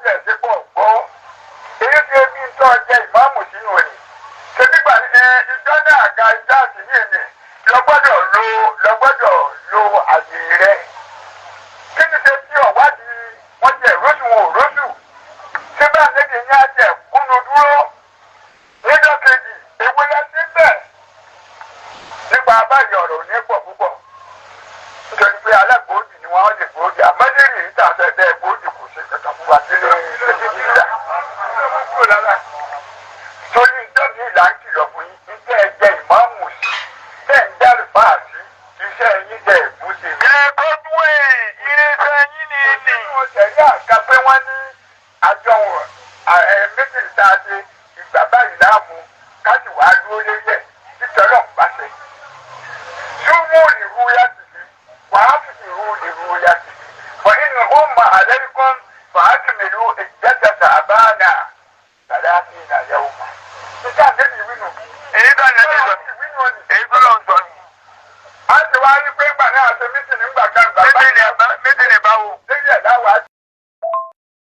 jẹ́ ìṣepọ̀ gbọ́ èyí tí ebi ń tọ́ jẹ́ ìmáàmù sínú ẹ̀ ṣebí gbà ìjọ náà ga ìjà àtìní èmi lọ́gbọ́dọ̀ lo àyè rẹ̀ kí ni ṣe tí ọ̀wádìí wọ́n jẹ́ róṣù wọn ò róṣù ṣé bá níbi ní àjẹ kúnnu dúró níjọ́ kejì èwo lẹ sí bẹ́ẹ̀ nípa abáyé ọ̀rọ̀ ní pọ̀ púpọ̀ nítorí pé alágbòódì ni wọ́n lè gbòódì àmọ́lẹ́rì yìí tàn fẹ́ bẹ́ẹ̀ gbòódì kò ṣe kankan fún wa sílé ìṣèjì ìjà torí ìjọba ìlà ń kìlọ̀ fún yín iṣẹ́ ẹgbẹ́ ìmáàmù sí bẹ́ẹ̀ ń dárò fáà sí iṣẹ́ yín jẹ́ ìbúṣe. Ẹ̀ẹ́dọ́gbọ̀n irinṣẹ́ yín ni ní. Nínú ìṣẹ̀lẹ̀ àga pé wọ́n ní àjọwọ̀n méjì tá a ṣe ìgbà báyìí láàmú káàdì wàá dúró lélẹ̀ títọ́lọ̀ ń pàṣẹ. Súnmọ́ ìrú yàtì sí wàá fi ìrú yàtì sí. Wọ́n nínú ọmọ àlẹ́kùn fàákìmìlú ìjẹ́jẹsà àbáànà tàdáàtì ìnáyẹ̀wò. Títà débi wínú. Èyí kan